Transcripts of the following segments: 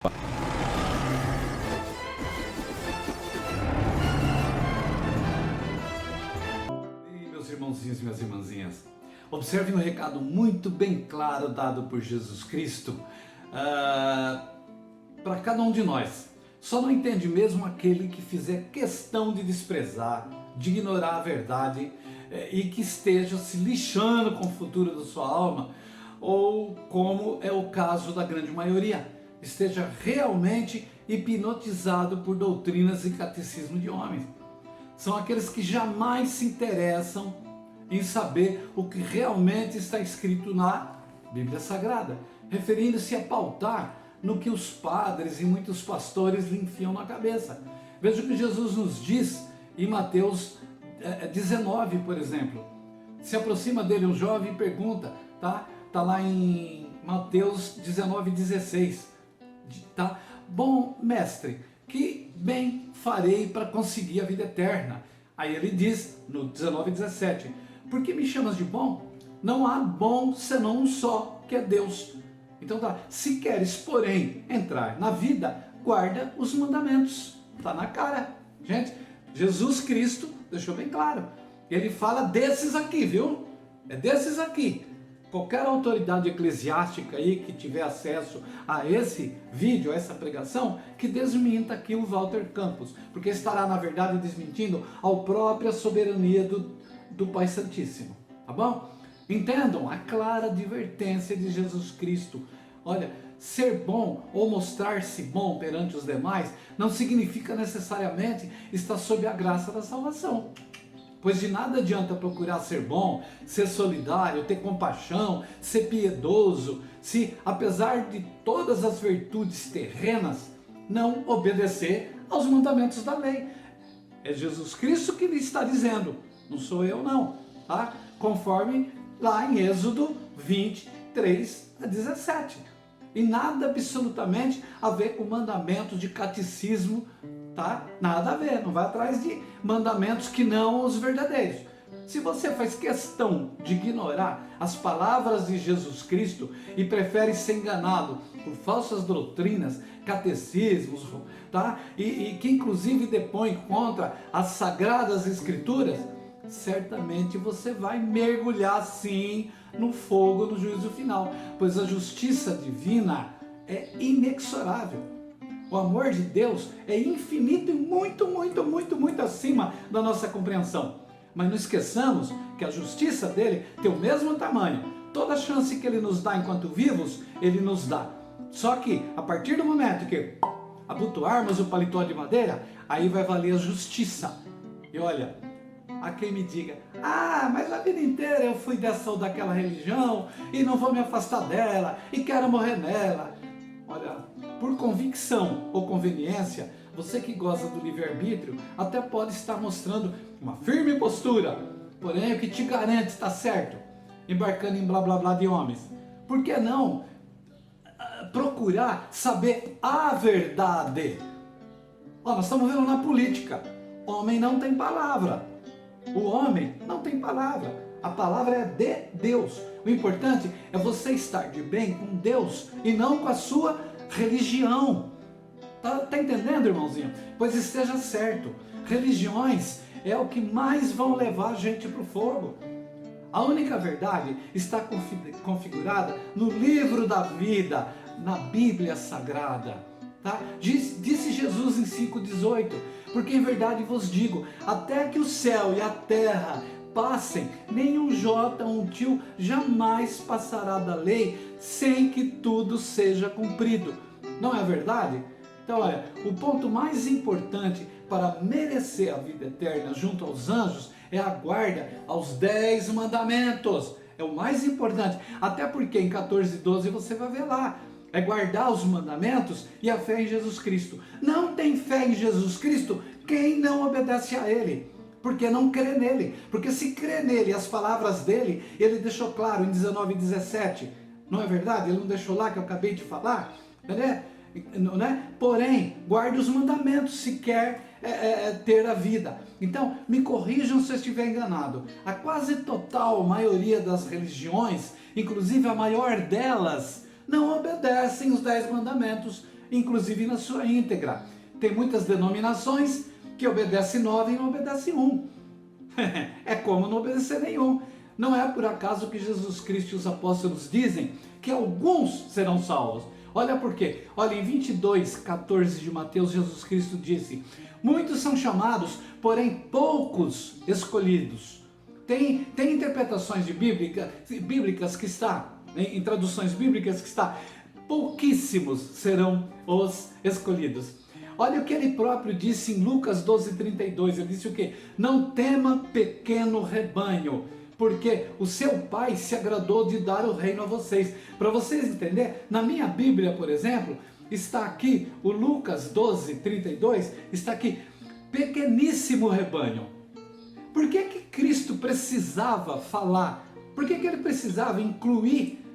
E meus irmãozinhos e minhas irmãzinhas, observem um recado muito bem claro dado por Jesus Cristo para cada um de nós. Só não entende mesmo aquele que fizer questão de desprezar, de ignorar a verdade e que esteja se lixando com o futuro da sua alma, ou como é o caso da grande maioria, esteja realmente hipnotizado por doutrinas e catecismo de homens. São aqueles que jamais se interessam em saber o que realmente está escrito na Bíblia Sagrada, referindo-se a pautar no que os padres e muitos pastores lhe enfiam na cabeça. Veja o que Jesus nos diz em Mateus 19, por exemplo. Se aproxima dele um jovem e pergunta, tá lá em Mateus 19:16, tá? Bom mestre, que bem farei para conseguir a vida eterna? Aí ele diz no 19:17, por que me chamas de bom? Não há bom senão um só, que é Deus. Então se queres, porém, entrar na vida, guarda os mandamentos. Está na cara. Gente, Jesus Cristo deixou bem claro. Ele fala desses aqui, viu? É desses aqui. Qualquer autoridade eclesiástica aí que tiver acesso a esse vídeo, a essa pregação, que desminta aqui o Walter Campos, porque estará, na verdade, desmentindo a própria soberania do Pai Santíssimo. Tá bom? Entendam a clara advertência de Jesus Cristo. Olha, ser bom ou mostrar-se bom perante os demais não significa necessariamente estar sob a graça da salvação. Pois de nada adianta procurar ser bom, ser solidário, ter compaixão, ser piedoso, se apesar de todas as virtudes terrenas, não obedecer aos mandamentos da lei. É Jesus Cristo que lhe está dizendo, não sou eu não, tá? Conforme lá em Êxodo 23:17. E nada absolutamente a ver com mandamentos de catecismo, tá? Nada a ver, não vai atrás de mandamentos que não os verdadeiros. Se você faz questão de ignorar as palavras de Jesus Cristo e prefere ser enganado por falsas doutrinas, catecismos, tá? E que inclusive depõe contra as sagradas escrituras, certamente você vai mergulhar sim no fogo no juízo final, pois a justiça divina é inexorável. O amor de Deus é infinito e muito, muito, muito, muito acima da nossa compreensão. Mas não esqueçamos que a justiça dele tem o mesmo tamanho. Toda chance que ele nos dá enquanto vivos, ele nos dá. Só que a partir do momento que abotoarmos o paletó de madeira, aí vai valer a justiça. E olha, há quem me diga, mas a vida inteira eu fui dessa ou daquela religião e não vou me afastar dela e quero morrer nela. Olha, por convicção ou conveniência, você que gosta do livre-arbítrio até pode estar mostrando uma firme postura, porém o que te garante estar certo, embarcando em blá blá blá de homens. Por que não procurar saber a verdade? Nós estamos vendo na política, homem não tem palavra. O homem não tem palavra, a palavra é de Deus. O importante é você estar de bem com Deus e não com a sua religião. Tá entendendo, irmãozinho? Pois esteja certo, religiões é o que mais vão levar a gente para o fogo. A única verdade está configurada no livro da vida, na Bíblia Sagrada. Tá? Disse Jesus em 5,18, porque em verdade vos digo, até que o céu e a terra passem, nenhum jota ou um tio jamais passará da lei sem que tudo seja cumprido. Não é verdade? Então olha, o ponto mais importante para merecer a vida eterna junto aos anjos é a guarda aos 10 mandamentos. É o mais importante, até porque em 14:12 você vai ver lá, é guardar os mandamentos e a fé em Jesus Cristo. Não tem fé em Jesus Cristo quem não obedece a Ele, porque não crê nele. Porque se crê nele, as palavras dele, ele deixou claro em 19:17. Não é verdade? Ele não deixou lá que eu acabei de falar? Né? Porém, guarde os mandamentos se quer ter a vida. Então, me corrijam se eu estiver enganado. A quase total maioria das religiões, inclusive a maior delas, não obedecem os 10 mandamentos. inclusive na sua íntegra. Tem muitas denominações que obedecem 9 e não obedecem 1. É como não obedecer nenhum. Não é por acaso que Jesus Cristo e os apóstolos dizem que alguns serão salvos. Olha por quê. Olha, em 22:14 de Mateus, Jesus Cristo disse: muitos são chamados, porém poucos escolhidos. Tem interpretações bíblicas que está, em traduções bíblicas que está, pouquíssimos serão os escolhidos. Olha o que ele próprio disse em Lucas 12:32, ele disse o quê? Não tema, pequeno rebanho, porque o seu pai se agradou de dar o reino a vocês. Para vocês entenderem, na minha Bíblia, por exemplo, está aqui, o Lucas 12:32, está aqui, pequeníssimo rebanho. Por que que Cristo precisava falar? Por que que ele precisava incluir,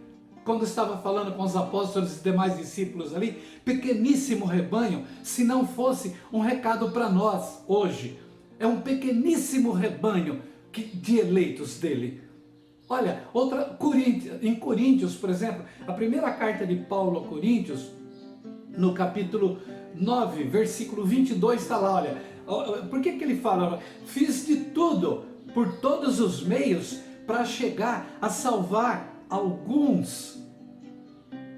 quando estava falando com os apóstolos e demais discípulos ali, pequeníssimo rebanho, se não fosse um recado para nós hoje? É um pequeníssimo rebanho de eleitos dele. Olha, em Coríntios, por exemplo, a primeira carta de Paulo a Coríntios, no capítulo 9, versículo 22, está lá, olha, por que que ele fala? Fiz de tudo, por todos os meios, para chegar a salvar alguns.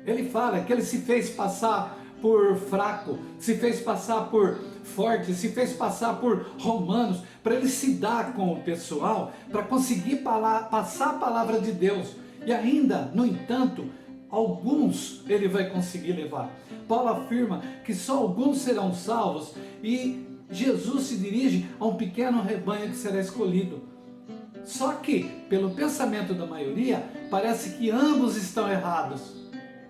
Ele fala que ele se fez passar por fraco, se fez passar por forte, se fez passar por romanos, para ele se dar com o pessoal, para conseguir passar a palavra de Deus. E ainda, no entanto, alguns ele vai conseguir levar. Paulo afirma que só alguns serão salvos e Jesus se dirige a um pequeno rebanho que será escolhido. Só que, pelo pensamento da maioria, parece que ambos estão errados.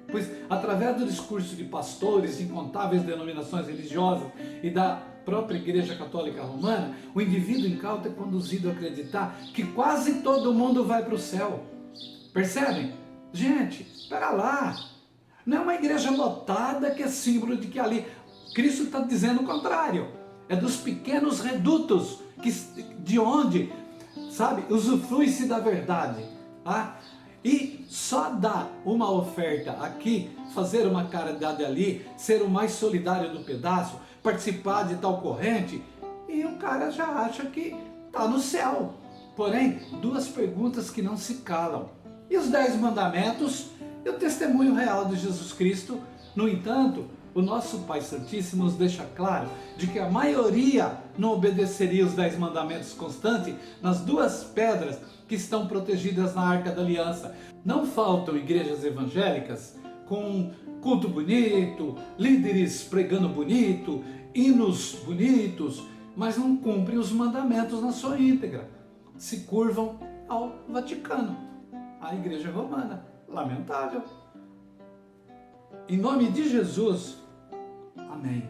Pois, através do discurso de pastores de incontáveis denominações religiosas e da própria Igreja Católica Romana, o indivíduo incauto é conduzido a acreditar que quase todo mundo vai para o céu. Percebem? Gente, espera lá. Não é uma igreja lotada que é símbolo de que ali... Cristo está dizendo o contrário. É dos pequenos redutos, de onde, sabe, usufrui-se da verdade. Tá? E só dar uma oferta aqui, fazer uma caridade ali, ser o mais solidário do pedaço, participar de tal corrente, e o cara já acha que está no céu. Porém, duas perguntas que não se calam. E os 10 mandamentos e o testemunho real de Jesus Cristo? No entanto, o nosso Pai Santíssimo nos deixa claro de que a maioria não obedeceria os 10 mandamentos constantes nas duas pedras que estão protegidas na Arca da Aliança. Não faltam igrejas evangélicas com culto bonito, líderes pregando bonito, hinos bonitos, mas não cumprem os mandamentos na sua íntegra. Se curvam ao Vaticano, à Igreja Romana. Lamentável. Em nome de Jesus, amém.